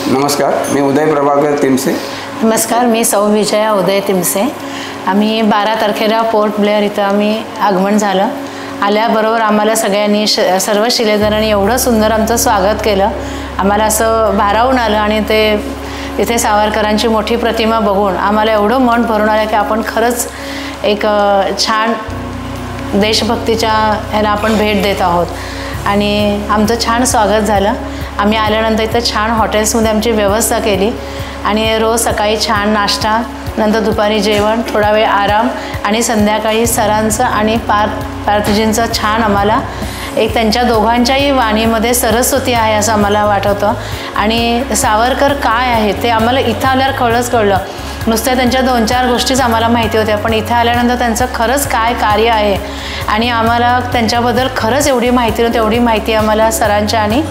नमस्कार, मी उदय प्रभाकर तिमसे। नमस्कार, मी सौ विजया उदय तिमसे। आम्ही 12 तारखेला पोर्ट ब्लेअर इथं आम्ही आगमन झालं। आल्याबरोबर आम्हाला सगळ्यांनी सर्व शिलेदारांनी एवढं सुंदर आमचं स्वागत केलं। आम्हाला असं भारावून आलं आणि ते इथे सावरकरांची मोठी प्रतिमा बघून आम्हाला एवढं मन भरून आलं की आपण खरंच एक छान देशभक्तीच्या ह्याला आपण भेट देत आहोत आणि आमचं छान स्वागत झालं। आम्ही आल्यानंतर इथं छान हॉटेल्समध्ये आमची व्यवस्था केली आणि रोज सकाळी छान नाश्ता, नंतर दुपारी जेवण, थोडा वेळ आराम आणि संध्याकाळी सरांचं आणि पार्थजींचं छान आम्हाला एक त्यांच्या दोघांच्याही वाणीमध्ये सरस्वती आहे असं आम्हाला वाटतं आणि सावरकर काय आहे ते आम्हाला इथं आल्यावर कळलं। नुसत्या त्यांच्या 2-4 गोष्टीच आम्हाला माहिती होत्या, पण इथं आल्यानंतर त्यांचं खरंच काय कार्य आहे आणि आम्हाला त्यांच्याबद्दल खरंच एवढी माहिती नव्हती, एवढी माहिती आम्हाला सरांच्या आणि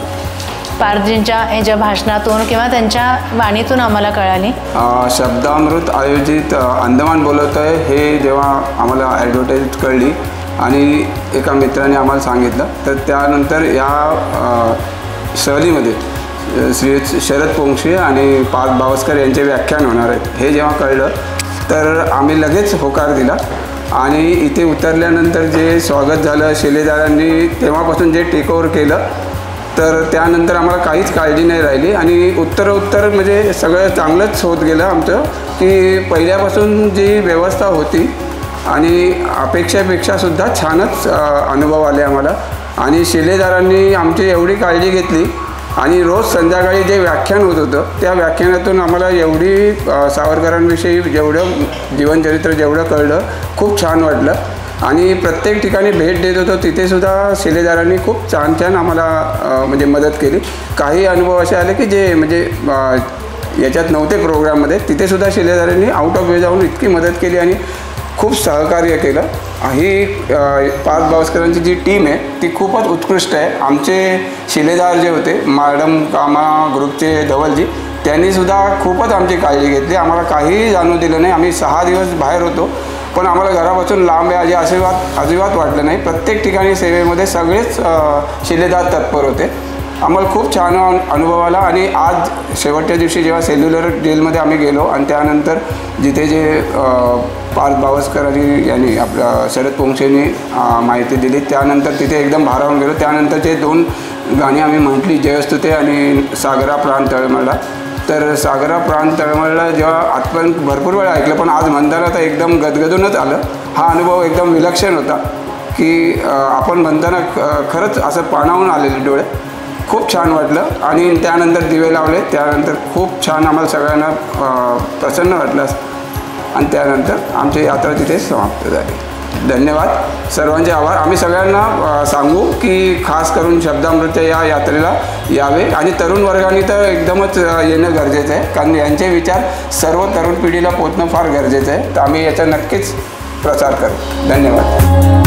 पार्थजींच्या ह्याच्या भाषणातून किंवा त्यांच्या वाणीतून आम्हाला कळाली। शब्दामृत आयोजित अंदमान बोलत आहे हे जेव्हा आम्हाला ॲडव्हर्टाईज कळली आणि एका मित्राने आम्हाला सांगितलं, तर त्यानंतर या सहलीमध्ये श्री शरद पोंक्षे आणि पार्थ बावस्कर यांचे व्याख्यान होणार आहेत हे जेव्हा कळलं तर आम्ही लगेच होकार दिला आणि इथे उतरल्यानंतर जे स्वागत झालं शिलेदारांनी तेव्हापासून जे टेकओव्हर केलं, तर त्यानंतर आम्हाला काहीच काळजी नाही राहिली आणि उत्तर म्हणजे सगळं चांगलंच होत गेलं आमचं, की पहिल्यापासून जी व्यवस्था होती आणि अपेक्षापेक्षासुद्धा छानच अनुभव आले आम्हाला आणि शिलेदारांनी आमची एवढी काळजी घेतली आणि रोज संध्याकाळी जे व्याख्यान होत होतं त्या व्याख्यानातून आम्हाला एवढी सावरकरांविषयी जेवढं जीवनचरित्र जेवढं कळलं खूप छान वाटलं आणि प्रत्येक ठिकाणी भेट देत होतो तिथेसुद्धा शिलेदारांनी खूप छान आम्हाला म्हणजे मदत केली। काही अनुभव असे आले की जे म्हणजे याच्यात नव्हते प्रोग्राममध्ये, तिथेसुद्धा शिलेदारांनी आउट ऑफ वे जाऊन इतकी मदत केली आणि खूप सहकार्य केलं। ही पार्थ बावस्करांची जी टीम आहे ती खूपच उत्कृष्ट आहे। आमचे शिलेदार जे होते मॅडम कामा ग्रुपचे धवलजी, त्यांनीसुद्धा खूपच आमची काळजी घेतली, आम्हाला काहीही जाणू दिलं नाही। आम्ही 6 दिवस बाहेर होतो पण आम्हाला घरापासून लांब आहे अजिबात वाटलं नाही। प्रत्येक ठिकाणी सेवेमध्ये सगळेच शिलेदार तत्पर होते। आम्हाला खूप छान अनुभव आला आणि आज शेवटच्या दिवशी जेव्हा सेल्युलर जेलमध्ये आम्ही गेलो आणि त्यानंतर जिथे जे पार्थ बावस्कर यांनी आपल्या शरद पोंक्षेंनी माहिती दिली त्यानंतर तिथे एकदम भारावून गेलो। त्यानंतरचे 2 गाणी आम्ही म्हटली, जयस्तुते आणि सागरा प्राण तळमळला। तर सागरा प्राण तळमळला जेव्हा आजपर्यंत भरपूर वेळा ऐकलं पण आज म्हणताना तर एकदम गदगदूनच आलं। हा अनुभव एकदम विलक्षण होता की आपण म्हणताना खरंच असं पाणावून आलेले डोळे, खूप छान वाटलं आणि त्यानंतर दिवे लावले, त्यानंतर खूप छान आम्हाला सगळ्यांना प्रसन्न वाटलं आणि त्यानंतर आमची यात्रा तिथे समाप्त झाली। धन्यवाद, सर्वांचे आभार। आम्ही सगळ्यांना सांगू की खास करून शब्दामृत या यात्रेला यावे आणि तरुण वर्गाने तर एकदमच येणं गरजेचं आहे, कारण यांचे विचार सर्व तरुण पिढीला पोचणं फार गरजेचं आहे। तर आम्ही याचा नक्कीच प्रचार करू। धन्यवाद।